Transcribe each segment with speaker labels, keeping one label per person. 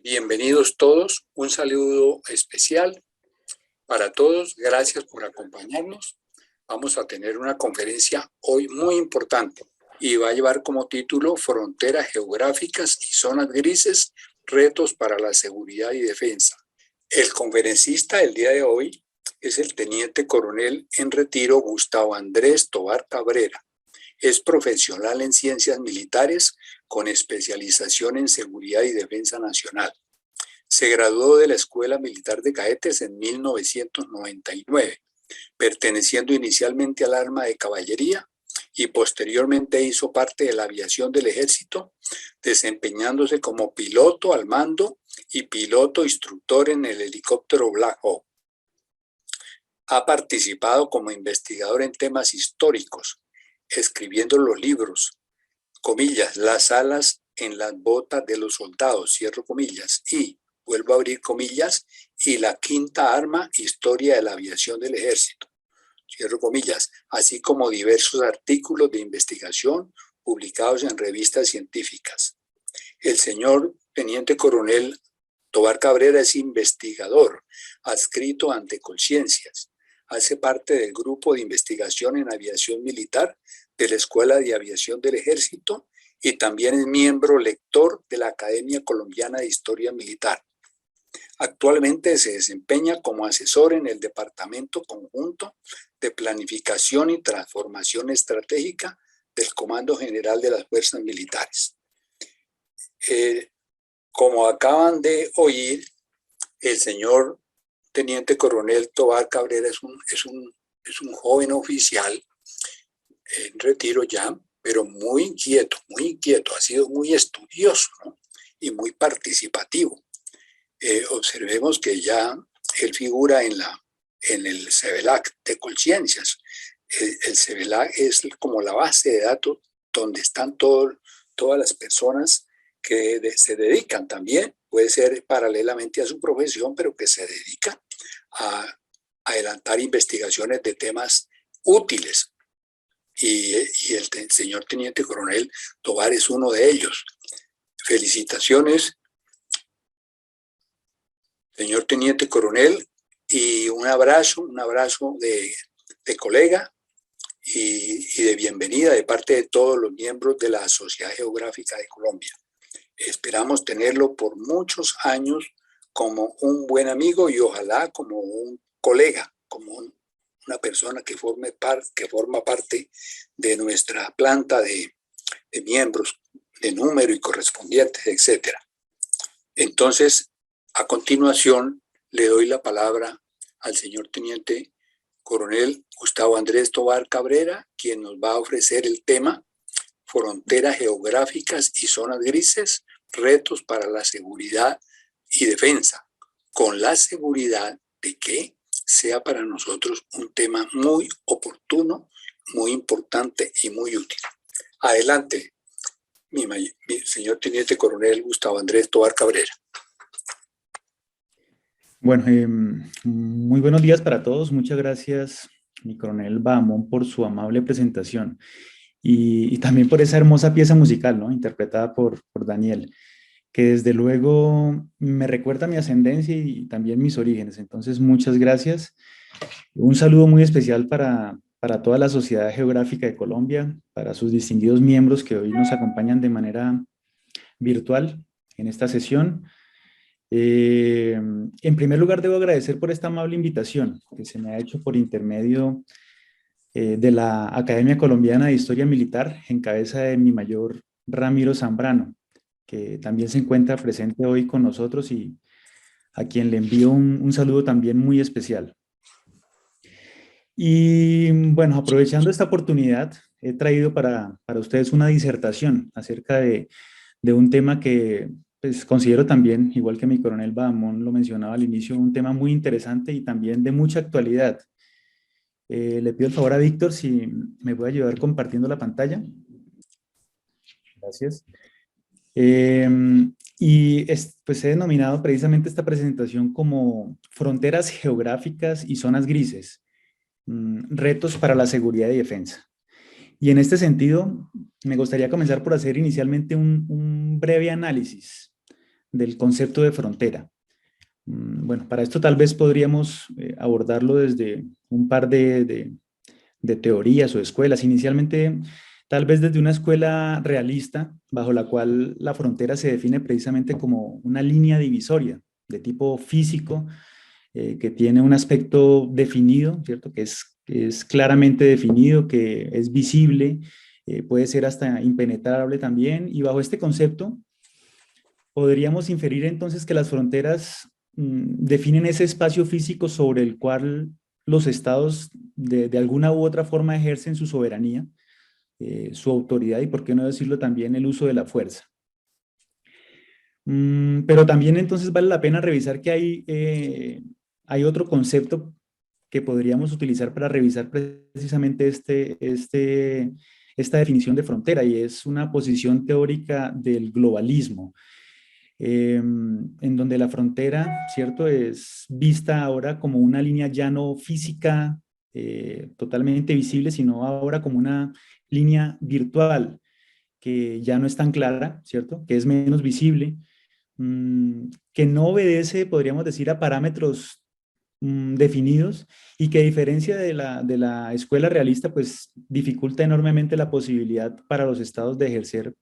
Speaker 1: Bienvenidos todos, un saludo especial para todos, gracias por acompañarnos. Vamos a tener una conferencia hoy muy importante y va a llevar como título Fronteras geográficas y zonas grises, retos para la seguridad y defensa. El conferencista del día de hoy es el teniente coronel en retiro Gustavo Andrés Tovar Cabrera. Es profesional en ciencias militares con especialización en seguridad y defensa nacional. Se graduó de la Escuela Militar de Cadetes en 1999, perteneciendo inicialmente al arma de caballería y posteriormente hizo parte de la aviación del ejército, desempeñándose como piloto al mando y piloto instructor en el helicóptero Black Hawk. Ha participado como investigador en temas históricos, escribiendo los libros, comillas, Las alas en las botas de los soldados, cierro comillas, y, vuelvo a abrir comillas, y La quinta arma, historia de la aviación del ejército, cierro comillas, así como diversos artículos de investigación publicados en revistas científicas. El señor teniente coronel Tovar Cabrera es investigador, adscrito ante Colciencias. Hace parte del grupo de investigación en aviación militar de la Escuela de Aviación del Ejército y también es miembro lector de la Academia Colombiana de Historia Militar. Actualmente se desempeña como asesor en el Departamento Conjunto de Planificación y Transformación Estratégica del Comando General de las Fuerzas Militares. Como acaban de oír, el señor teniente coronel Tovar Cabrera es un joven oficial en retiro ya, pero muy inquieto, ha sido muy estudioso, ¿no? Y muy participativo. Observemos que ya él figura en el CEBELAC de Colciencias. El CEBELAC es como la base de datos donde están todas las personas que se dedican también, puede ser paralelamente a su profesión, pero que se dedican a adelantar investigaciones de temas útiles. Y el señor teniente coronel Tovar es uno de ellos. Felicitaciones, señor teniente coronel, y un abrazo de colega y de bienvenida de parte de todos los miembros de la Sociedad Geográfica de Colombia. Esperamos tenerlo por muchos años como un buen amigo y ojalá como un colega, como una persona que forma parte de nuestra planta de miembros, de número y correspondientes, etc. Entonces, a continuación, le doy la palabra al señor teniente coronel Gustavo Andrés Tovar Cabrera, quien nos va a ofrecer el tema Fronteras geográficas y zonas grises, retos para la seguridad y defensa, con la seguridad de que sea para nosotros un tema muy oportuno, muy importante y muy útil. Adelante, mi señor teniente coronel Gustavo Andrés Tovar Cabrera.
Speaker 2: Bueno, muy buenos días para todos. Muchas gracias, mi coronel Bahamón, por su amable presentación y también por esa hermosa pieza musical, ¿no? Interpretada por Daniel, que desde luego me recuerda a mi ascendencia y también mis orígenes. Entonces, muchas gracias. Un saludo muy especial para toda la Sociedad Geográfica de Colombia, para sus distinguidos miembros que hoy nos acompañan de manera virtual en esta sesión. En primer lugar, debo agradecer por esta amable invitación que se me ha hecho por intermedio de la Academia Colombiana de Historia Militar, en cabeza de mi mayor Ramiro Zambrano, que también se encuentra presente hoy con nosotros y a quien le envío un saludo también muy especial. Y bueno, aprovechando esta oportunidad, he traído para ustedes una disertación acerca de un tema que pues, considero también, igual que mi coronel Bahamón lo mencionaba al inicio, un tema muy interesante y también de mucha actualidad. Le pido el favor a Víctor si me puede ayudar compartiendo la pantalla. Gracias. Pues he denominado precisamente esta presentación como Fronteras geográficas y zonas grises, retos para la seguridad y defensa. Y en este sentido, me gustaría comenzar por hacer inicialmente un breve análisis del concepto de frontera. Bueno, para esto tal vez podríamos abordarlo desde un par de teorías o escuelas. Inicialmente, tal vez desde una escuela realista, bajo la cual la frontera se define precisamente como una línea divisoria de tipo físico, que tiene un aspecto definido, ¿cierto? Que es claramente definido, que es visible, puede ser hasta impenetrable también, y bajo este concepto podríamos inferir entonces que las fronteras definen ese espacio físico sobre el cual los estados de alguna u otra forma ejercen su soberanía, su autoridad y, por qué no decirlo también, el uso de la fuerza. Pero también entonces vale la pena revisar que hay otro concepto que podríamos utilizar para revisar precisamente esta definición de frontera, y es una posición teórica del globalismo, en donde la frontera, ¿cierto?, es vista ahora como una línea ya no física, totalmente visible, sino ahora como una línea virtual, que ya no es tan clara, ¿cierto?, que es menos visible, que no obedece, podríamos decir, a parámetros definidos, y que a diferencia de la escuela realista, pues dificulta enormemente la posibilidad para los estados de ejercer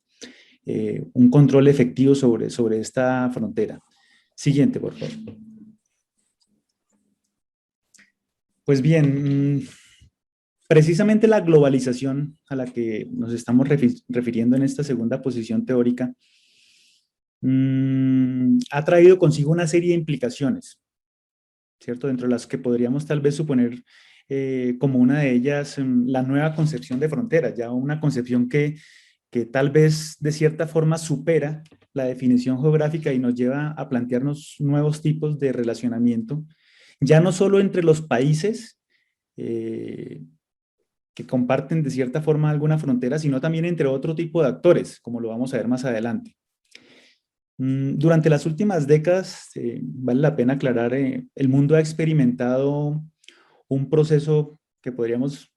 Speaker 2: un control efectivo sobre esta frontera. Siguiente, por favor. Pues bien, precisamente la globalización a la que nos estamos refiriendo en esta segunda posición teórica ha traído consigo una serie de implicaciones, ¿cierto? Dentro de las que podríamos tal vez suponer como una de ellas la nueva concepción de fronteras, ya una concepción que tal vez de cierta forma supera la definición geográfica y nos lleva a plantearnos nuevos tipos de relacionamiento, ya no solo entre los países que comparten de cierta forma alguna frontera, sino también entre otro tipo de actores, como lo vamos a ver más adelante. Durante las últimas décadas, vale la pena aclarar, el mundo ha experimentado un proceso que podríamos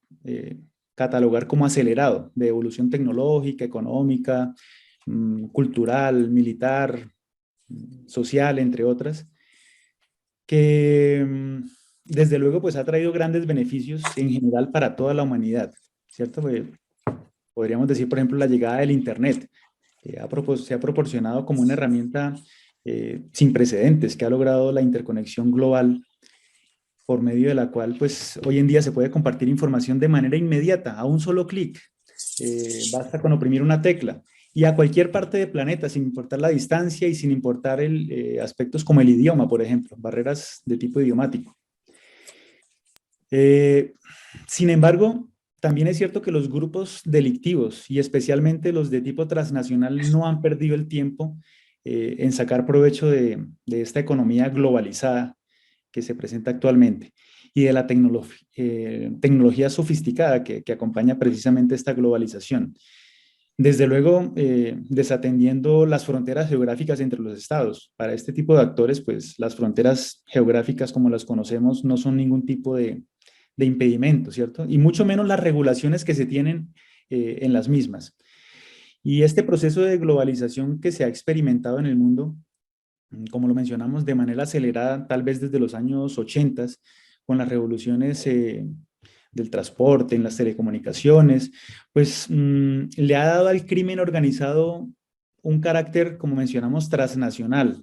Speaker 2: catalogar como acelerado, de evolución tecnológica, económica, cultural, militar, social, entre otras, que desde luego pues ha traído grandes beneficios en general para toda la humanidad, ¿cierto? Podríamos decir, por ejemplo, la llegada del Internet, que se ha proporcionado como una herramienta sin precedentes, que ha logrado la interconexión global, por medio de la cual pues hoy en día se puede compartir información de manera inmediata, a un solo clic. Basta con oprimir una tecla y a cualquier parte del planeta, sin importar la distancia y sin importar aspectos como el idioma, por ejemplo, barreras de tipo idiomático. Sin embargo, también es cierto que los grupos delictivos y especialmente los de tipo transnacional no han perdido el tiempo en sacar provecho de esta economía globalizada que se presenta actualmente y de la tecnología sofisticada que acompaña precisamente esta globalización. Desde luego, desatendiendo las fronteras geográficas entre los estados. Para este tipo de actores, pues las fronteras geográficas como las conocemos no son ningún tipo de impedimento, ¿cierto? Y mucho menos las regulaciones que se tienen en las mismas. Y este proceso de globalización que se ha experimentado en el mundo, como lo mencionamos, de manera acelerada, tal vez desde los años 80, con las revoluciones del transporte, en las telecomunicaciones, pues le ha dado al crimen organizado un carácter, como mencionamos, transnacional,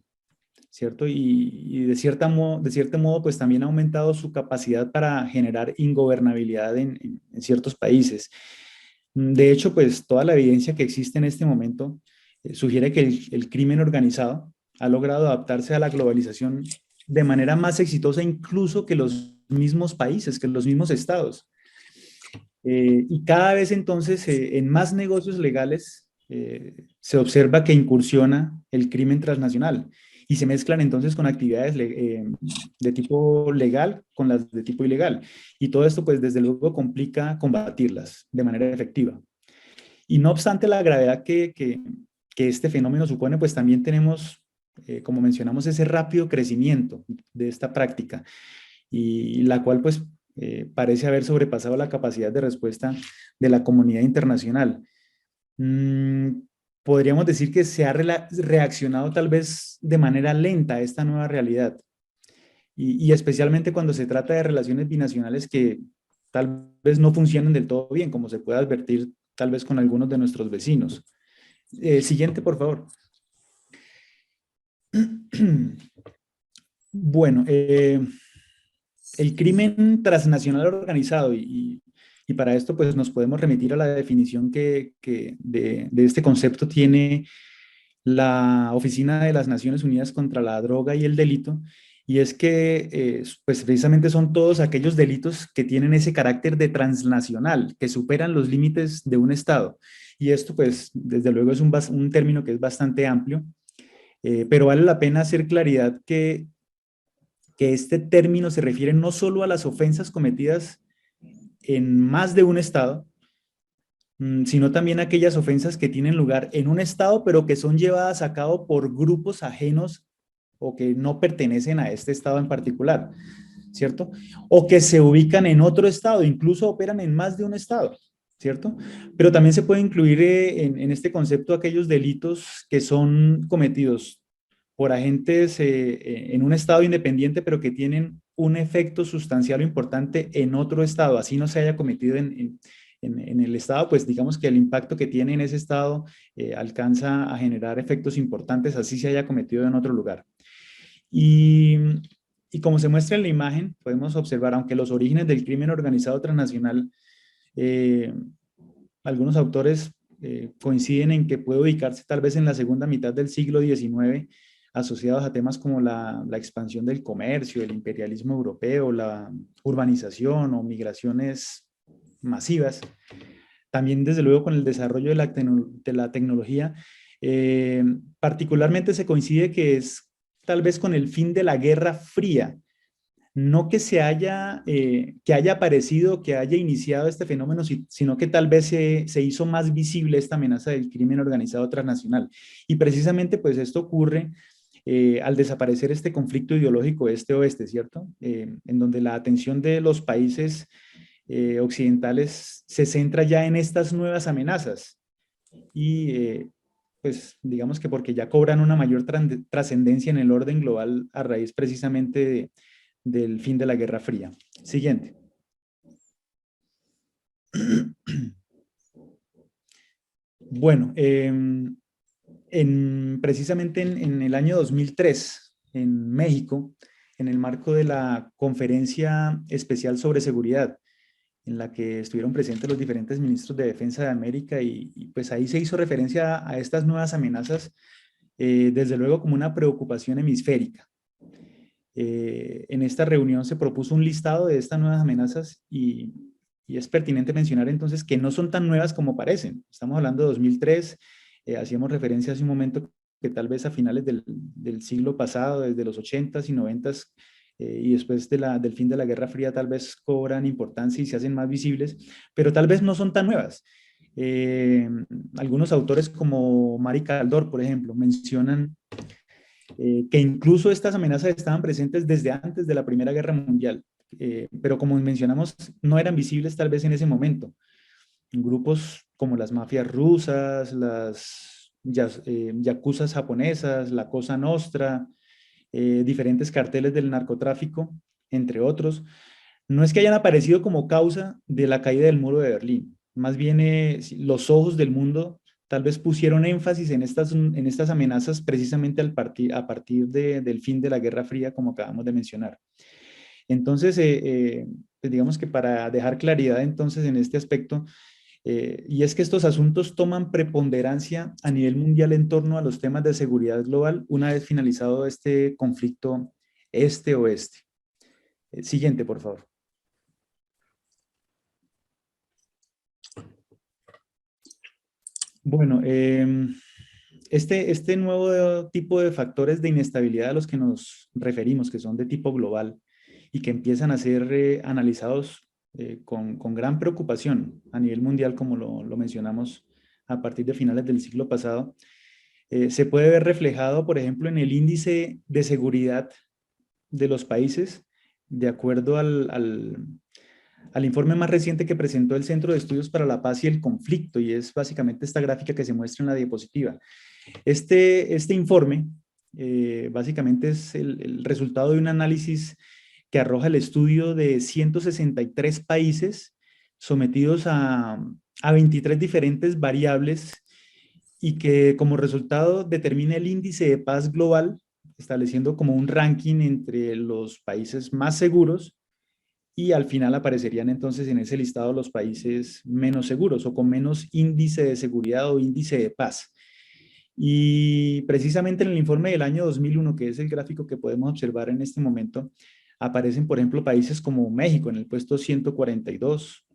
Speaker 2: ¿cierto? Y de cierto modo, pues también ha aumentado su capacidad para generar ingobernabilidad en ciertos países. De hecho, pues toda la evidencia que existe en este momento sugiere que el crimen organizado ha logrado adaptarse a la globalización de manera más exitosa incluso que los mismos países, que los mismos estados. Y cada vez entonces en más negocios legales se observa que incursiona el crimen transnacional y se mezclan entonces con actividades de tipo legal con las de tipo ilegal. Y todo esto pues desde luego complica combatirlas de manera efectiva. Y no obstante la gravedad que este fenómeno supone, pues también tenemos, como mencionamos, ese rápido crecimiento de esta práctica, y la cual pues parece haber sobrepasado la capacidad de respuesta de la comunidad internacional. podríamos decir que se ha reaccionado tal vez de manera lenta a esta nueva realidad. Y especialmente cuando se trata de relaciones binacionales que tal vez no funcionan del todo bien, como se puede advertir tal vez con algunos de nuestros vecinos. Siguiente, por favor. Bueno, el crimen transnacional organizado, y para esto pues nos podemos remitir a la definición que de este concepto tiene la Oficina de las Naciones Unidas contra la Droga y el Delito, y es que pues precisamente son todos aquellos delitos que tienen ese carácter de transnacional, que superan los límites de un Estado. Y esto pues desde luego es un término que es bastante amplio, pero vale la pena hacer claridad que este término se refiere no solo a las ofensas cometidas en más de un Estado, sino también a aquellas ofensas que tienen lugar en un Estado, pero que son llevadas a cabo por grupos ajenos o que no pertenecen a este Estado en particular, ¿cierto? O que se ubican en otro Estado, incluso operan en más de un Estado, ¿cierto? Pero también se puede incluir en este concepto aquellos delitos que son cometidos por agentes en un estado independiente, pero que tienen un efecto sustancial o importante en otro estado, así no se haya cometido en el estado, pues digamos que el impacto que tiene en ese estado alcanza a generar efectos importantes, así se haya cometido en otro lugar. Y, y como se muestra en la imagen, podemos observar, aunque los orígenes del crimen organizado transnacional, eh, algunos autores coinciden en que puede ubicarse tal vez en la segunda mitad del siglo XIX, asociados a temas como la expansión del comercio, el imperialismo europeo, la urbanización o migraciones masivas. También, desde luego, con el desarrollo de la tecnología, particularmente se coincide que es tal vez con el fin de la Guerra Fría, no que que haya aparecido, que haya iniciado este fenómeno, sino que tal vez se hizo más visible esta amenaza del crimen organizado transnacional. Y precisamente pues esto ocurre al desaparecer este conflicto ideológico este-oeste, ¿cierto? En donde la atención de los países occidentales se centra ya en estas nuevas amenazas y pues digamos que porque ya cobran una mayor trascendencia en el orden global a raíz precisamente del fin de la Guerra Fría. Siguiente. Bueno, precisamente en el año 2003, en México, en el marco de la Conferencia Especial sobre Seguridad, en la que estuvieron presentes los diferentes ministros de Defensa de América y pues ahí se hizo referencia a estas nuevas amenazas, desde luego como una preocupación hemisférica. En esta reunión se propuso un listado de estas nuevas amenazas y es pertinente mencionar entonces que no son tan nuevas como parecen. Estamos hablando de 2003, hacíamos referencia hace un momento que tal vez a finales del siglo pasado, desde los 80s y 90s, y después del fin de la Guerra Fría tal vez cobran importancia y se hacen más visibles, pero tal vez no son tan nuevas. Algunos autores como Mari Caldor, por ejemplo, mencionan que incluso estas amenazas estaban presentes desde antes de la Primera Guerra Mundial, pero como mencionamos, no eran visibles tal vez en ese momento. Grupos como las mafias rusas, las yakuzas japonesas, la Cosa Nostra, diferentes carteles del narcotráfico, entre otros, no es que hayan aparecido como causa de la caída del muro de Berlín, más bien los ojos del mundo tal vez pusieron énfasis en estas amenazas precisamente a partir del fin de la Guerra Fría, como acabamos de mencionar. Entonces, pues digamos que para dejar claridad entonces en este aspecto, y es que estos asuntos toman preponderancia a nivel mundial en torno a los temas de seguridad global una vez finalizado este conflicto este-oeste. Siguiente, por favor. Bueno, este nuevo tipo de factores de inestabilidad a los que nos referimos, que son de tipo global y que empiezan a ser analizados con gran preocupación a nivel mundial, como lo mencionamos a partir de finales del siglo pasado, se puede ver reflejado, por ejemplo, en el índice de seguridad de los países, de acuerdo al informe más reciente que presentó el Centro de Estudios para la Paz y el Conflicto, y es básicamente esta gráfica que se muestra en la diapositiva. Este informe básicamente es el resultado de un análisis que arroja el estudio de 163 países sometidos a 23 diferentes variables y que como resultado determina el índice de paz global, estableciendo como un ranking entre los países más seguros y al final aparecerían entonces en ese listado los países menos seguros o con menos índice de seguridad o índice de paz. Y precisamente en el informe del año 2001, que es el gráfico que podemos observar en este momento, aparecen, por ejemplo, países como México en el puesto 142,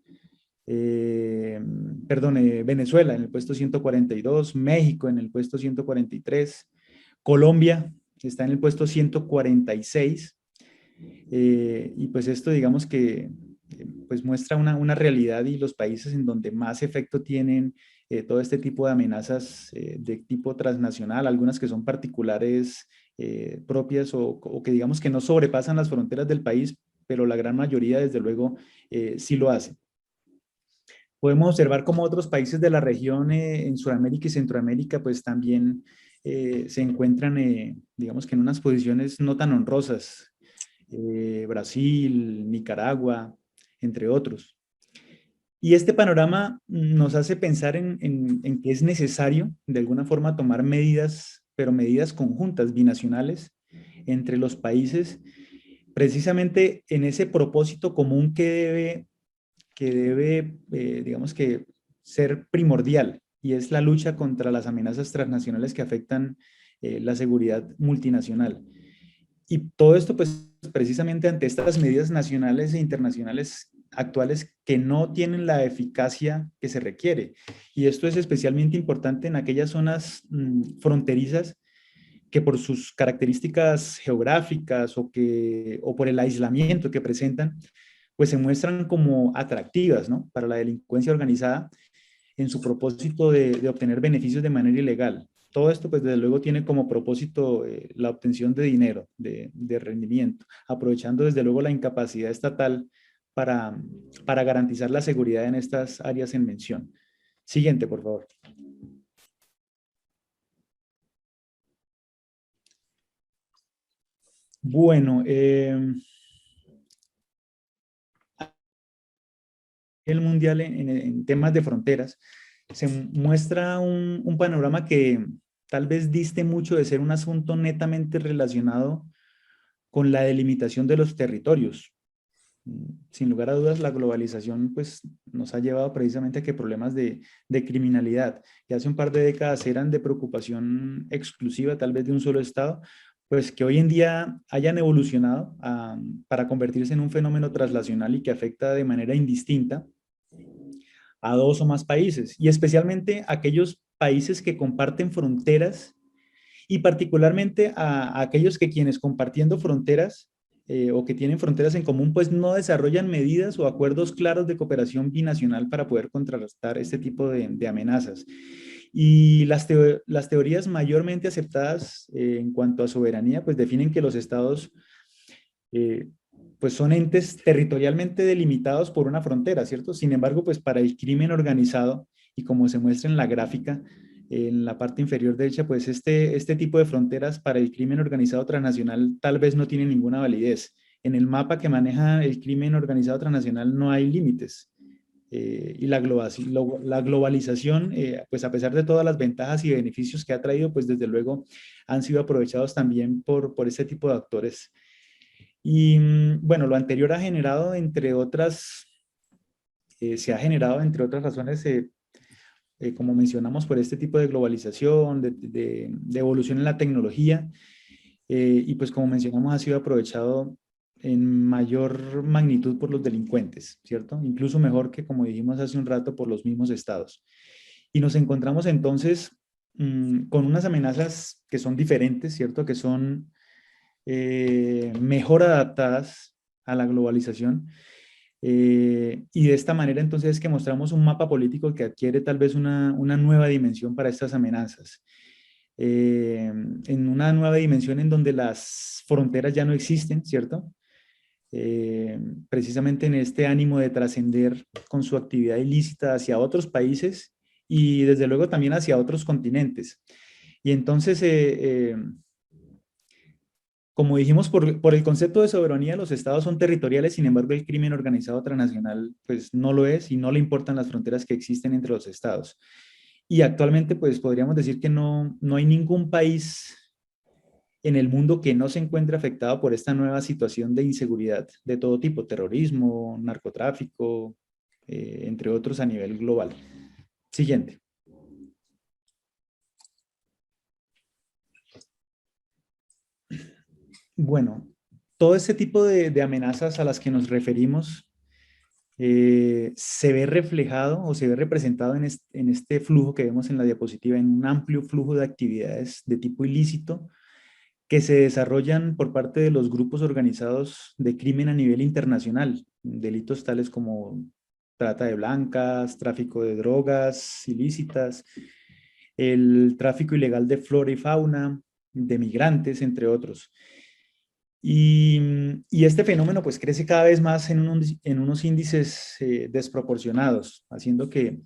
Speaker 2: Venezuela en el puesto 142, México en el puesto 143, Colombia está en el puesto 146, y pues esto digamos que pues muestra una realidad y los países en donde más efecto tienen todo este tipo de amenazas de tipo transnacional, algunas que son particulares propias o que digamos que no sobrepasan las fronteras del país, pero la gran mayoría desde luego sí lo hacen. Podemos observar cómo otros países de la región en Sudamérica y Centroamérica pues también se encuentran digamos que en unas posiciones no tan honrosas. Brasil, Nicaragua, entre otros. Y este panorama nos hace pensar en que es necesario de alguna forma tomar medidas, pero medidas conjuntas, binacionales, entre los países, precisamente en ese propósito común que debe digamos que, ser primordial, y es la lucha contra las amenazas transnacionales que afectan la seguridad multinacional. Y todo esto, pues, precisamente ante estas medidas nacionales e internacionales actuales que no tienen la eficacia que se requiere. Y esto es especialmente importante en aquellas zonas fronterizas que por sus características geográficas o por el aislamiento que presentan, pues se muestran como atractivas, ¿no?, para la delincuencia organizada en su propósito de obtener beneficios de manera ilegal. Todo esto, pues desde luego, tiene como propósito la obtención de dinero, de rendimiento, aprovechando desde luego la incapacidad estatal para garantizar la seguridad en estas áreas en mención. Siguiente, por favor. Bueno, el mundial en temas de fronteras se muestra un panorama que tal vez diste mucho de ser un asunto netamente relacionado con la delimitación de los territorios. Sin lugar a dudas, la globalización pues, nos ha llevado precisamente a que problemas de criminalidad, que hace un par de décadas eran de preocupación exclusiva tal vez de un solo estado, pues que hoy en día hayan evolucionado para convertirse en un fenómeno traslacional y que afecta de manera indistinta a dos o más países, y especialmente aquellos países que comparten fronteras y particularmente a aquellos que quienes compartiendo fronteras o que tienen fronteras en común, pues no desarrollan medidas o acuerdos claros de cooperación binacional para poder contrarrestar este tipo de amenazas. Y las teorías mayormente aceptadas en cuanto a soberanía, pues definen que los estados eh, pues son entes territorialmente delimitados por una frontera, ¿cierto? Sin embargo, pues para el crimen organizado, y como se muestra en la gráfica, en la parte inferior derecha, pues este tipo de fronteras para el crimen organizado transnacional tal vez no tiene ninguna validez. En el mapa que maneja el crimen organizado transnacional no hay límites. Y la globalización, pues a pesar de todas las ventajas y beneficios que ha traído, pues desde luego han sido aprovechados también por este tipo de actores. Y bueno, lo anterior ha generado, entre otras, se ha generado, entre otras razones, como mencionamos, por este tipo de globalización, de evolución en la tecnología, y pues como mencionamos, ha sido aprovechado en mayor magnitud por los delincuentes, ¿cierto? Incluso mejor que, como dijimos hace un rato, por los mismos estados. Y nos encontramos entonces con unas amenazas que son diferentes, ¿cierto? Que son mejor adaptadas a la globalización. Y de esta manera entonces es que mostramos un mapa político que adquiere tal vez una nueva dimensión para estas amenazas. En una nueva dimensión en donde las fronteras ya no existen, ¿cierto? precisamente en este ánimo de trascender con su actividad ilícita hacia otros países y desde luego también hacia otros continentes. Y entonces, como dijimos, por el concepto de soberanía, los estados son territoriales, sin embargo, el crimen organizado transnacional pues no lo es y no le importan las fronteras que existen entre los estados. Y actualmente pues podríamos decir que no hay ningún país en el mundo que no se encuentre afectado por esta nueva situación de inseguridad de todo tipo, terrorismo, narcotráfico, entre otros a nivel global. Siguiente. Bueno, todo este tipo de amenazas a las que nos referimos se ve reflejado o se ve representado en este flujo que vemos en la diapositiva, en un amplio flujo de actividades de tipo ilícito que se desarrollan por parte de los grupos organizados de crimen a nivel internacional, delitos tales como trata de blancas, tráfico de drogas ilícitas, el tráfico ilegal de flora y fauna, de migrantes, entre otros. Y este fenómeno pues crece cada vez más en unos índices desproporcionados, haciendo que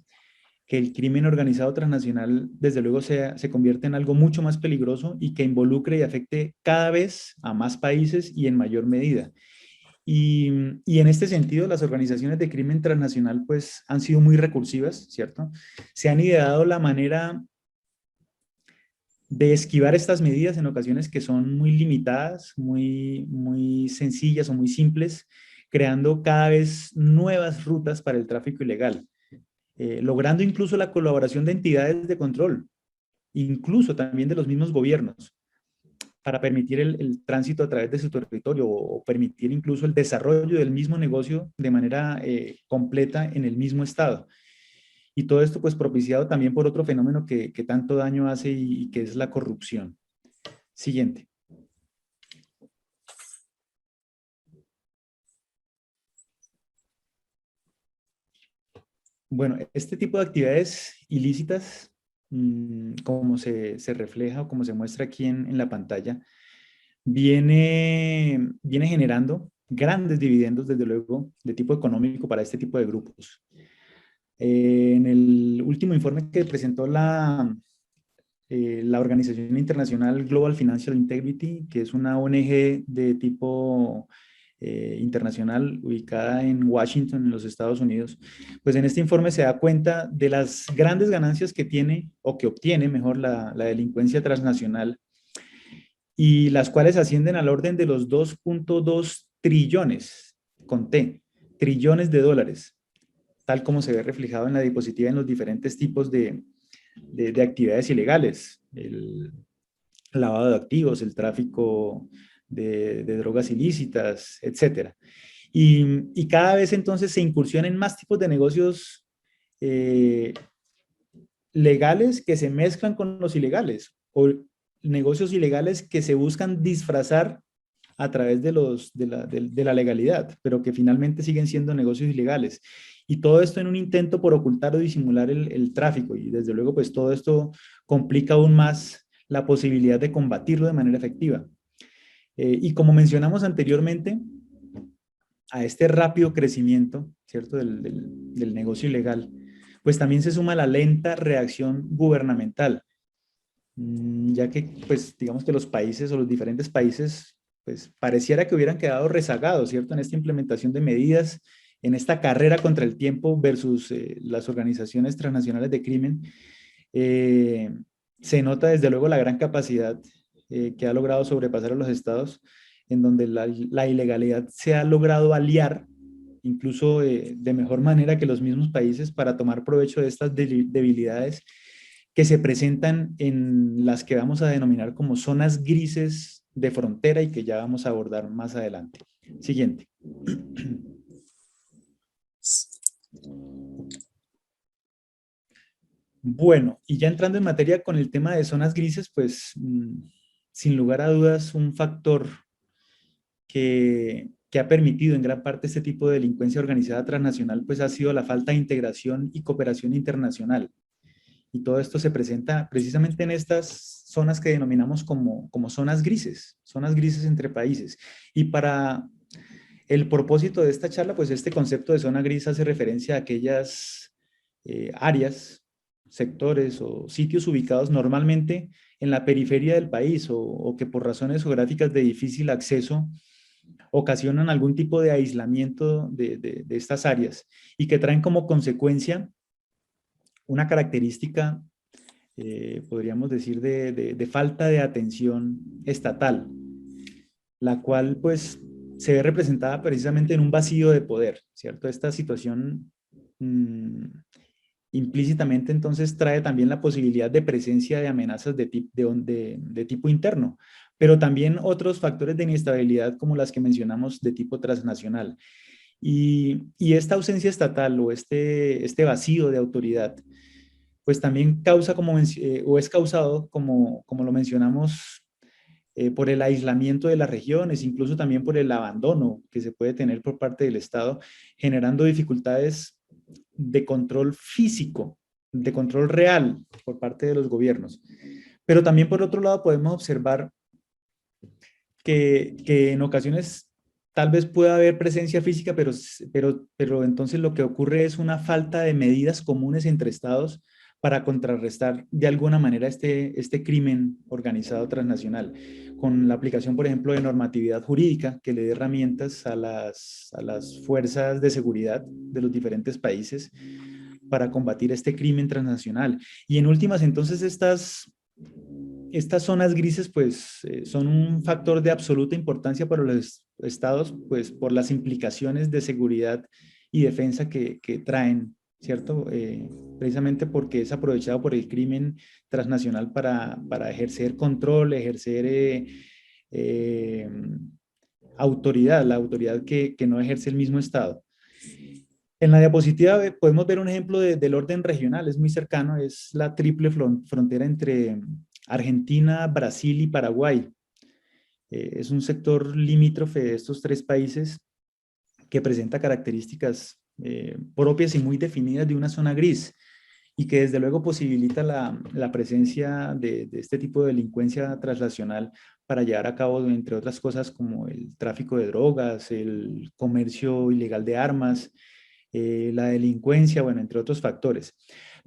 Speaker 2: el crimen organizado transnacional desde luego se convierte en algo mucho más peligroso y que involucre y afecte cada vez a más países y en mayor medida. Y en este sentido, las organizaciones de crimen transnacional pues han sido muy recursivas, ¿cierto? Se han ideado la manera de esquivar estas medidas en ocasiones que son muy limitadas, muy sencillas o muy simples, creando cada vez nuevas rutas para el tráfico ilegal, logrando incluso la colaboración de entidades de control, incluso también de los mismos gobiernos, para permitir el tránsito a través de su territorio o permitir incluso el desarrollo del mismo negocio de manera completa en el mismo estado. Y todo esto pues propiciado también por otro fenómeno que tanto daño hace y que es la corrupción. Siguiente. Bueno, este tipo de actividades ilícitas, como se refleja o como se muestra aquí en la pantalla, viene generando grandes dividendos, desde luego, de tipo económico para este tipo de grupos. En el último informe que presentó la Organización Internacional Global Financial Integrity, que es una ONG de tipo internacional ubicada en Washington, en los Estados Unidos, pues en este informe se da cuenta de las grandes ganancias que tiene o que obtiene, mejor, la delincuencia transnacional, y las cuales ascienden al orden de los 2.2 trillones, con T, trillones de dólares, tal como se ve reflejado en la diapositiva en los diferentes tipos de actividades ilegales, el lavado de activos, el tráfico de drogas ilícitas, etcétera. Y cada vez entonces se incursiona en más tipos de negocios eh, legales que se mezclan con los ilegales o negocios ilegales que se buscan disfrazar a través de la legalidad, pero que finalmente siguen siendo negocios ilegales. Y todo esto en un intento por ocultar o disimular el tráfico. Y desde luego, pues todo esto complica aún más la posibilidad de combatirlo de manera efectiva. Y como mencionamos anteriormente, a este rápido crecimiento, ¿cierto?, del negocio ilegal, pues también se suma la lenta reacción gubernamental, ya que, pues, digamos que los países o los diferentes países, pues, pareciera que hubieran quedado rezagados, ¿cierto?, en esta implementación de medidas, en esta carrera contra el tiempo versus las organizaciones transnacionales de crimen. Eh, Se nota desde luego la gran capacidad que ha logrado sobrepasar a los estados, en donde la ilegalidad se ha logrado aliar, incluso de mejor manera que los mismos países, para tomar provecho de estas debilidades que se presentan en las que vamos a denominar como zonas grises de frontera y que ya vamos a abordar más adelante. Siguiente. Bueno, y ya entrando en materia con el tema de zonas grises, pues sin lugar a dudas un factor que ha permitido en gran parte este tipo de delincuencia organizada transnacional, pues ha sido la falta de integración y cooperación internacional. Y todo esto se presenta precisamente en estas zonas que denominamos como zonas grises entre países. Y para El propósito de esta charla, pues este concepto de zona gris hace referencia a aquellas áreas, sectores o sitios ubicados normalmente en la periferia del país o que por razones geográficas de difícil acceso ocasionan algún tipo de aislamiento de estas áreas y que traen como consecuencia una característica, podríamos decir, de falta de atención estatal, la cual pues se ve representada precisamente en un vacío de poder, ¿cierto? Esta situación implícitamente entonces trae también la posibilidad de presencia de amenazas de tipo interno, pero también otros factores de inestabilidad como las que mencionamos de tipo transnacional. Y esta ausencia estatal o este vacío de autoridad, pues también causa o es causado, como lo mencionamos, por el aislamiento de las regiones, incluso también por el abandono que se puede tener por parte del Estado, generando dificultades de control físico, de control real por parte de los gobiernos. Pero también por otro lado podemos observar que en ocasiones tal vez pueda haber presencia física, pero entonces lo que ocurre es una falta de medidas comunes entre estados para contrarrestar de alguna manera este crimen organizado transnacional, con la aplicación, por ejemplo, de normatividad jurídica que le dé herramientas a las fuerzas de seguridad de los diferentes países para combatir este crimen transnacional. Y en últimas, entonces, estas zonas grises pues son un factor de absoluta importancia para los estados pues por las implicaciones de seguridad y defensa que traen, ¿cierto? Precisamente porque es aprovechado por el crimen transnacional para ejercer control, ejercer eh, autoridad, la autoridad que no ejerce el mismo estado. En la diapositiva podemos ver un ejemplo del orden regional, es muy cercano, es la triple frontera entre Argentina, Brasil y Paraguay. Es un sector limítrofe de estos tres países que presenta características propias y muy definidas de una zona gris y que desde luego posibilita la presencia de este tipo de delincuencia transnacional para llevar a cabo, entre otras cosas, como el tráfico de drogas, el comercio ilegal de armas, la delincuencia, bueno, entre otros factores.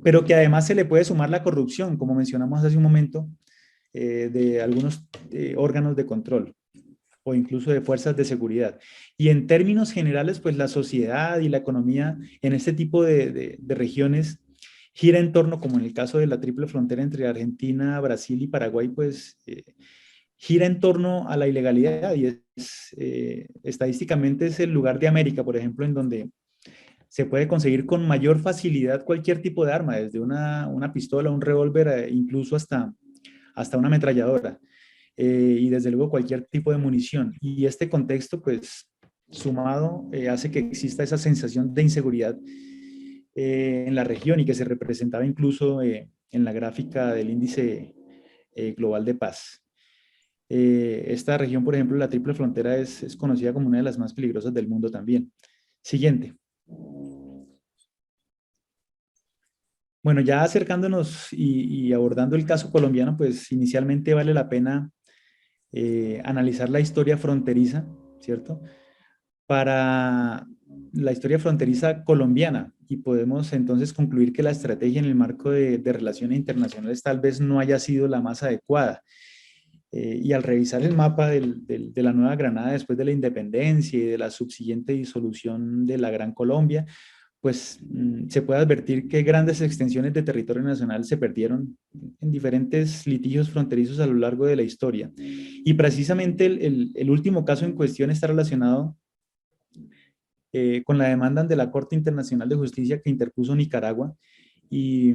Speaker 2: Pero que además se le puede sumar la corrupción, como mencionamos hace un momento, de algunos órganos de control o incluso de fuerzas de seguridad. Y en términos generales, pues la sociedad y la economía en este tipo de regiones gira en torno, como en el caso de la triple frontera entre Argentina, Brasil y Paraguay, pues gira en torno a la ilegalidad y estadísticamente es el lugar de América, por ejemplo, en donde se puede conseguir con mayor facilidad cualquier tipo de arma, desde una pistola, un revólver, incluso hasta una ametralladora. Y desde luego cualquier tipo de munición. Y este contexto, pues, sumado, hace que exista esa sensación de inseguridad en la región y que se representaba incluso en la gráfica del índice global de paz. Esta región, por ejemplo, la triple frontera es conocida como una de las más peligrosas del mundo también. Siguiente. Bueno, ya acercándonos y abordando el caso colombiano, pues inicialmente vale la pena analizar la historia fronteriza, ¿cierto? Para la historia fronteriza colombiana y podemos entonces concluir que la estrategia en el marco de relaciones internacionales tal vez no haya sido la más adecuada. Y al revisar el mapa de la Nueva Granada después de la independencia y de la subsiguiente disolución de la Gran Colombia, pues se puede advertir que grandes extensiones de territorio nacional se perdieron en diferentes litigios fronterizos a lo largo de la historia. Y precisamente el último caso en cuestión está relacionado con la demanda ante la Corte Internacional de Justicia que interpuso Nicaragua y,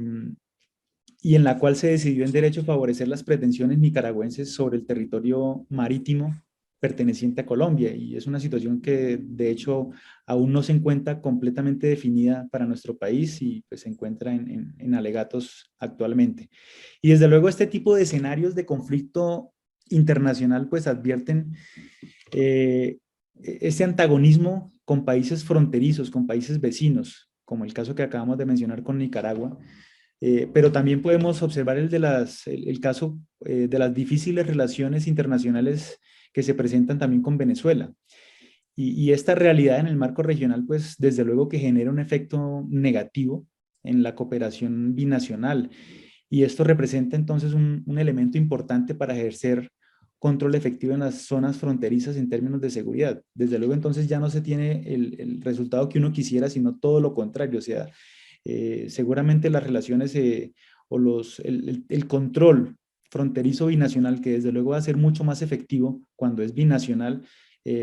Speaker 2: y en la cual se decidió en derecho favorecer las pretensiones nicaragüenses sobre el territorio marítimo perteneciente a Colombia. Y es una situación que de hecho aún no se encuentra completamente definida para nuestro país y pues se encuentra en alegatos actualmente. Y desde luego este tipo de escenarios de conflicto internacional pues advierten este antagonismo con países fronterizos, con países vecinos, como el caso que acabamos de mencionar con Nicaragua, pero también podemos observar el caso de las difíciles relaciones internacionales que se presentan también con Venezuela. Y esta realidad en el marco regional, pues desde luego que genera un efecto negativo en la cooperación binacional. Y esto representa entonces un elemento importante para ejercer control efectivo en las zonas fronterizas en términos de seguridad. Desde luego entonces ya no se tiene el resultado que uno quisiera, sino todo lo contrario. O sea, seguramente las relaciones o el control fronterizo binacional, que desde luego va a ser mucho más efectivo cuando es binacional,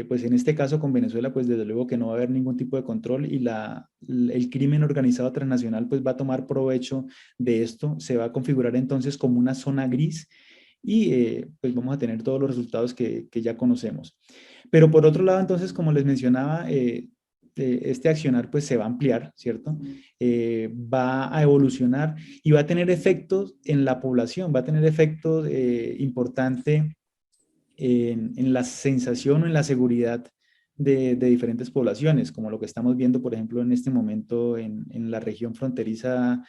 Speaker 2: pues en este caso con Venezuela, pues desde luego que no va a haber ningún tipo de control y el crimen organizado transnacional pues va a tomar provecho de esto, se va a configurar entonces como una zona gris y pues vamos a tener todos los resultados que ya conocemos. Pero por otro lado, entonces, como les mencionaba, este accionar pues se va a ampliar, ¿cierto? Va a evolucionar y va a tener efectos en la población, va a tener efectos importantes en la sensación o en la seguridad de diferentes poblaciones, como lo que estamos viendo, por ejemplo, en este momento en la región fronteriza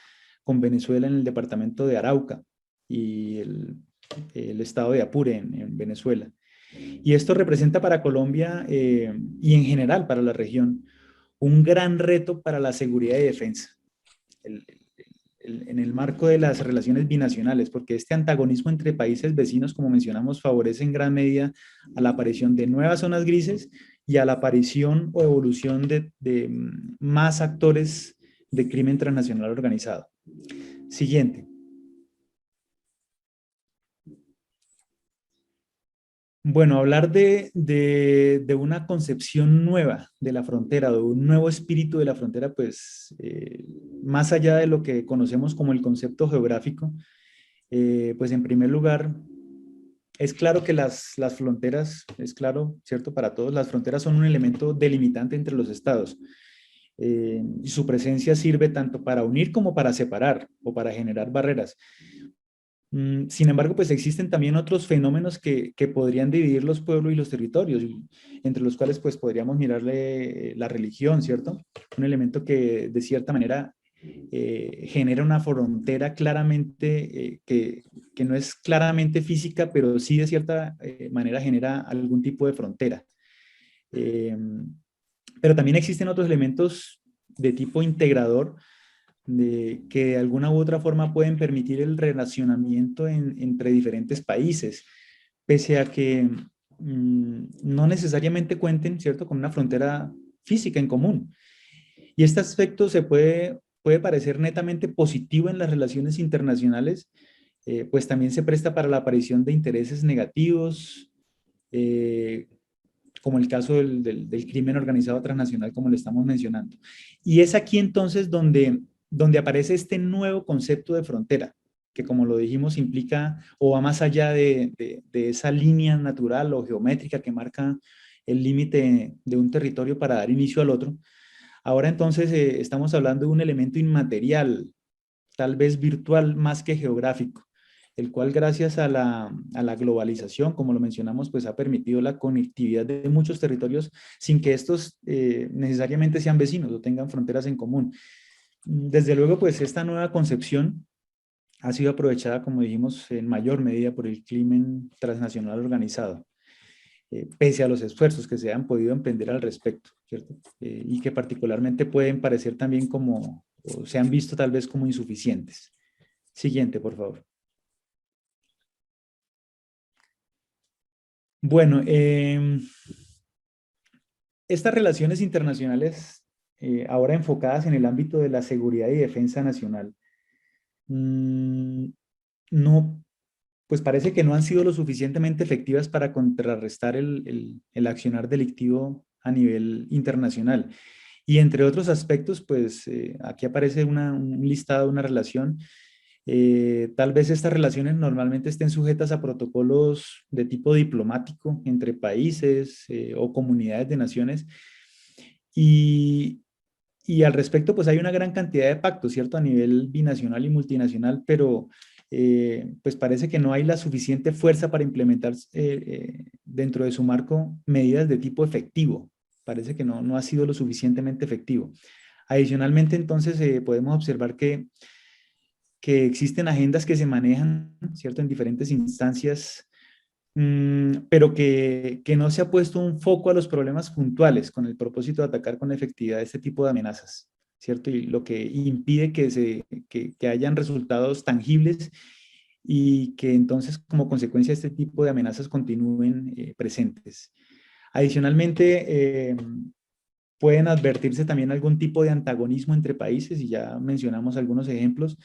Speaker 2: con Venezuela, en el departamento de Arauca y el estado de Apure en Venezuela. Y esto representa para Colombia y en general para la región un gran reto para la seguridad y defensa. El, en el marco de las relaciones binacionales, porque este antagonismo entre países vecinos, como mencionamos, favorece en gran medida a la aparición de nuevas zonas grises y a la aparición o evolución de más actores de crimen transnacional organizado. Siguiente. Bueno, hablar de una concepción nueva de la frontera, de un nuevo espíritu de la frontera, pues más allá de lo que conocemos como el concepto geográfico, pues en primer lugar, es claro que las fronteras, es claro, ¿cierto? Para todos, las fronteras son un elemento delimitante entre los estados. Y su presencia sirve tanto para unir como para separar o para generar barreras. Sin embargo, pues existen también otros fenómenos que podrían dividir los pueblos y los territorios, entre los cuales pues podríamos mirarle la religión, ¿cierto? Un elemento que de cierta manera genera una frontera claramente, que no es claramente física, pero sí de cierta manera genera algún tipo de frontera. Eh, pero también existen otros elementos de tipo integrador que de alguna u otra forma pueden permitir el relacionamiento entre diferentes países, pese a que no necesariamente cuenten, ¿cierto?, con una frontera física en común. Y este aspecto puede parecer netamente positivo en las relaciones internacionales, pues también se presta para la aparición de intereses negativos, eh, como el caso del crimen organizado transnacional, como le estamos mencionando. Y es aquí entonces donde aparece este nuevo concepto de frontera, que como lo dijimos implica o va más allá de esa línea natural o geométrica que marca el límite de un territorio para dar inicio al otro. Ahora entonces estamos hablando de un elemento inmaterial, tal vez virtual más que geográfico, el cual gracias a la globalización, como lo mencionamos, pues ha permitido la conectividad de muchos territorios sin que estos necesariamente sean vecinos o tengan fronteras en común. Desde luego, pues esta nueva concepción ha sido aprovechada, como dijimos, en mayor medida por el crimen transnacional organizado, pese a los esfuerzos que se han podido emprender al respecto, ¿cierto? Y que particularmente pueden parecer también como, o se han visto tal vez como insuficientes. Siguiente, por favor. Bueno, estas relaciones internacionales, ahora enfocadas en el ámbito de la seguridad y defensa nacional, mmm, no, pues parece que no han sido lo suficientemente efectivas para contrarrestar el accionar delictivo a nivel internacional. Y entre otros aspectos, pues aquí aparece un listado, una relación. Tal vez estas relaciones normalmente estén sujetas a protocolos de tipo diplomático entre países o comunidades de naciones. Y, y al respecto, pues hay una gran cantidad de pactos, ¿cierto? A nivel binacional y multinacional, pero pues parece que no hay la suficiente fuerza para implementar dentro de su marco medidas de tipo efectivo. Parece que no ha sido lo suficientemente efectivo. Adicionalmente, entonces, podemos observar que existen agendas que se manejan, ¿cierto?, en diferentes instancias pero que no se ha puesto un foco a los problemas puntuales con el propósito de atacar con efectividad este tipo de amenazas, ¿cierto? Y lo que impide que hayan resultados tangibles y que entonces como consecuencia este tipo de amenazas continúen presentes. Adicionalmente, pueden advertirse también algún tipo de antagonismo entre países y ya mencionamos algunos ejemplos.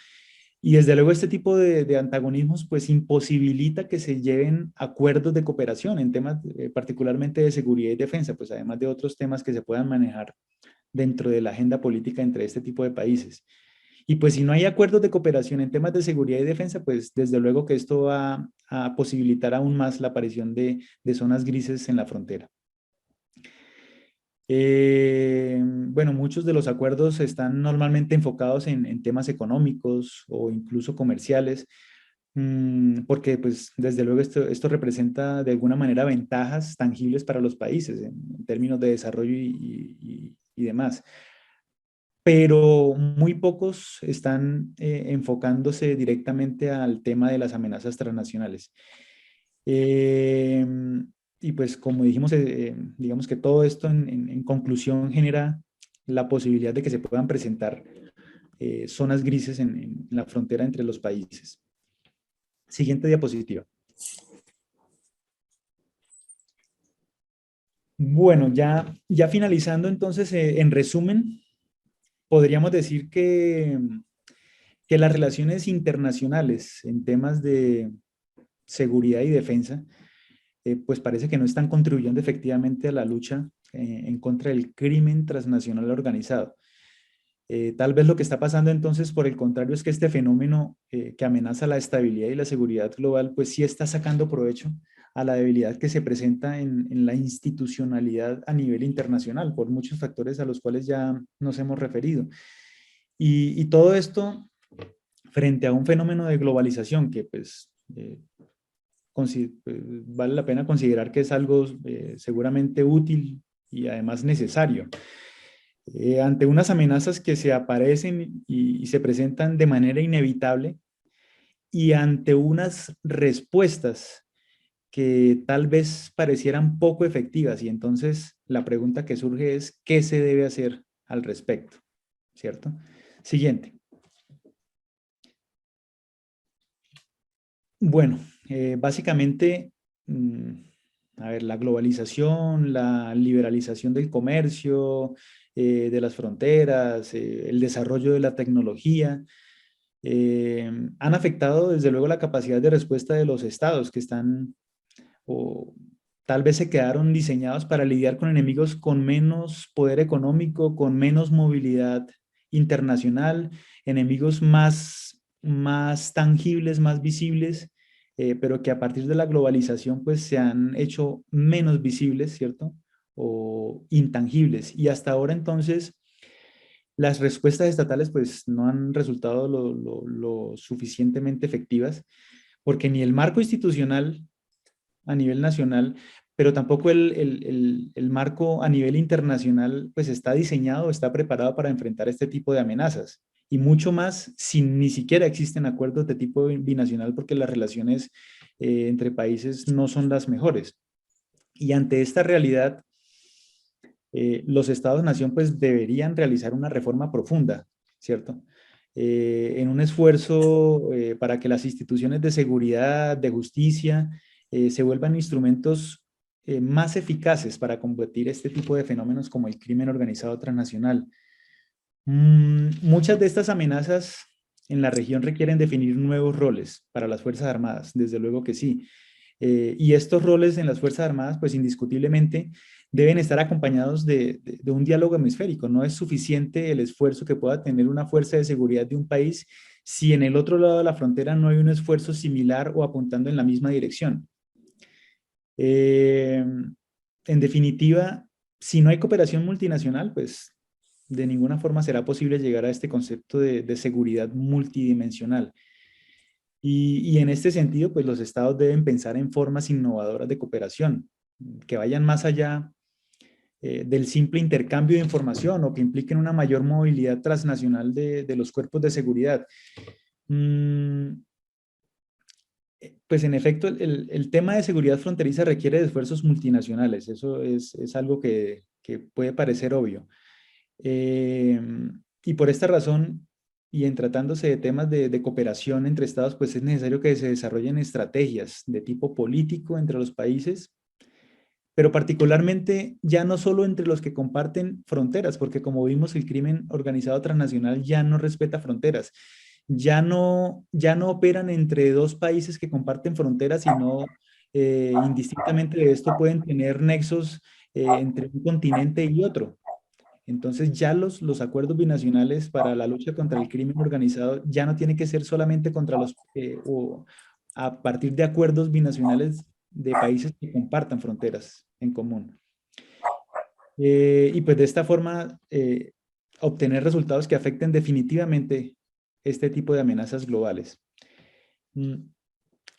Speaker 2: Y desde luego este tipo de antagonismos pues imposibilita que se lleven acuerdos de cooperación en temas particularmente de seguridad y defensa, pues además de otros temas que se puedan manejar dentro de la agenda política entre este tipo de países. Y pues si no hay acuerdos de cooperación en temas de seguridad y defensa, pues desde luego que esto va a posibilitar aún más la aparición de zonas grises en la frontera. Bueno, muchos de los acuerdos están normalmente enfocados en temas económicos o incluso comerciales, porque pues desde luego esto representa de alguna manera ventajas tangibles para los países en términos de desarrollo y demás. Pero muy pocos están enfocándose directamente al tema de las amenazas transnacionales. Eh, y pues como dijimos, digamos que todo esto en conclusión genera la posibilidad de que se puedan presentar zonas grises en la frontera entre los países. Siguiente diapositiva. Bueno, ya finalizando entonces, en resumen, podríamos decir que las relaciones internacionales en temas de seguridad y defensa, pues parece que no están contribuyendo efectivamente a la lucha en contra del crimen transnacional organizado. Tal vez lo que está pasando entonces, por el contrario, es que este fenómeno que amenaza la estabilidad y la seguridad global, pues sí está sacando provecho a la debilidad que se presenta en la institucionalidad a nivel internacional, por muchos factores a los cuales ya nos hemos referido. Y todo esto frente a un fenómeno de globalización que pues vale la pena considerar que es algo seguramente útil y además necesario. Ante unas amenazas que se aparecen y se presentan de manera inevitable y ante unas respuestas que tal vez parecieran poco efectivas y entonces la pregunta que surge es ¿qué se debe hacer al respecto? ¿Cierto? Siguiente. Bueno, básicamente, mm, a ver, la globalización, la liberalización del comercio, de las fronteras, el desarrollo de la tecnología, han afectado desde luego la capacidad de respuesta de los estados que están o tal vez se quedaron diseñados para lidiar con enemigos con menos poder económico, con menos movilidad internacional, enemigos más tangibles, más visibles, pero que a partir de la globalización pues se han hecho menos visibles, ¿cierto? O intangibles. Y hasta ahora entonces las respuestas estatales pues no han resultado lo suficientemente efectivas porque ni el marco institucional a nivel nacional, pero tampoco el marco a nivel internacional pues está diseñado, está preparado para enfrentar este tipo de amenazas. Y mucho más si ni siquiera existen acuerdos de tipo binacional porque las relaciones entre países no son las mejores. Y ante esta realidad, los estados-nación pues deberían realizar una reforma profunda, ¿cierto? En un esfuerzo para que las instituciones de seguridad, de justicia, se vuelvan instrumentos más eficaces para combatir este tipo de fenómenos como el crimen organizado transnacional. Muchas de estas amenazas en la región requieren definir nuevos roles para las Fuerzas Armadas, desde luego que sí. Y estos roles en las Fuerzas Armadas, pues indiscutiblemente, deben estar acompañados de un diálogo hemisférico. No es suficiente el esfuerzo que pueda tener una fuerza de seguridad de un país si en el otro lado de la frontera no hay un esfuerzo similar o apuntando en la misma dirección. Eh, en definitiva, si no hay cooperación multinacional, pues de ninguna forma será posible llegar a este concepto de seguridad multidimensional. Y en este sentido, pues los estados deben pensar en formas innovadoras de cooperación, que vayan más allá del simple intercambio de información o que impliquen una mayor movilidad transnacional de los cuerpos de seguridad. Pues en efecto, el tema de seguridad fronteriza requiere de esfuerzos multinacionales. Eso es algo que puede parecer obvio. Eh, y por esta razón, y en tratándose de temas de cooperación entre estados, pues es necesario que se desarrollen estrategias de tipo político entre los países, pero particularmente ya no solo entre los que comparten fronteras, porque como vimos, el crimen organizado transnacional ya no respeta fronteras, ya no operan entre dos países que comparten fronteras, sino indistintamente de esto pueden tener nexos entre un continente y otro. Entonces ya los acuerdos binacionales para la lucha contra el crimen organizado ya no tiene que ser solamente contra o a partir de acuerdos binacionales de países que compartan fronteras en común. Y pues de esta forma obtener resultados que afecten definitivamente este tipo de amenazas globales. Mm,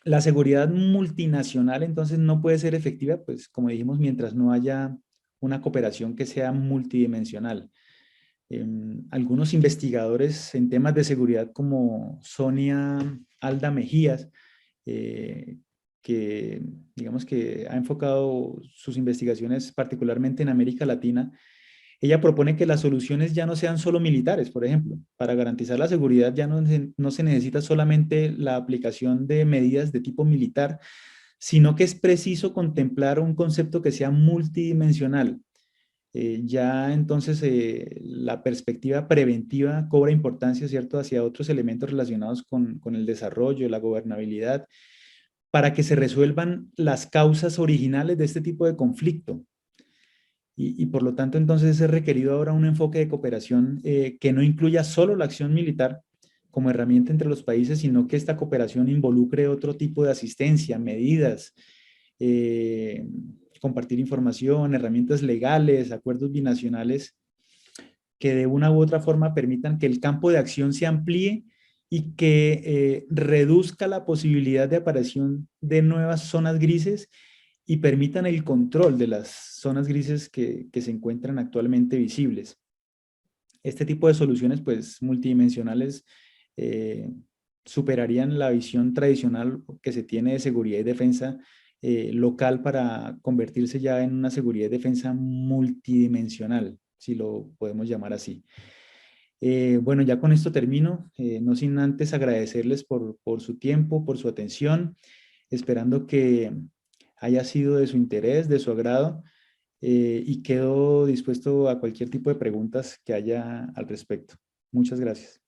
Speaker 2: La seguridad multinacional entonces no puede ser efectiva, pues como dijimos, mientras no haya una cooperación que sea multidimensional. Algunos investigadores en temas de seguridad como Sonia Alda Mejías, eh, que digamos que ha enfocado sus investigaciones particularmente en América Latina, ella propone que las soluciones ya no sean solo militares, por ejemplo. Para garantizar la seguridad ya no se necesita solamente la aplicación de medidas de tipo militar, sino que es preciso contemplar un concepto que sea multidimensional. Ya entonces la perspectiva preventiva cobra importancia, ¿cierto?, hacia otros elementos relacionados con el desarrollo, la gobernabilidad, para que se resuelvan las causas originales de este tipo de conflicto. Y por lo tanto, entonces es requerido ahora un enfoque de cooperación que no incluya solo la acción militar como herramienta entre los países, sino que esta cooperación involucre otro tipo de asistencia, medidas, eh, compartir información, herramientas legales, acuerdos binacionales que de una u otra forma permitan que el campo de acción se amplíe y que reduzca la posibilidad de aparición de nuevas zonas grises y permitan el control de las zonas grises que se encuentran actualmente visibles. Este tipo de soluciones, pues, multidimensionales, eh, superarían la visión tradicional que se tiene de seguridad y defensa local para convertirse ya en una seguridad y defensa multidimensional, si lo podemos llamar así. Bueno, ya con esto termino, no sin antes agradecerles por su tiempo, por su atención, esperando que haya sido de su interés, de su agrado, y quedo dispuesto a cualquier tipo de preguntas que haya al respecto. Muchas gracias.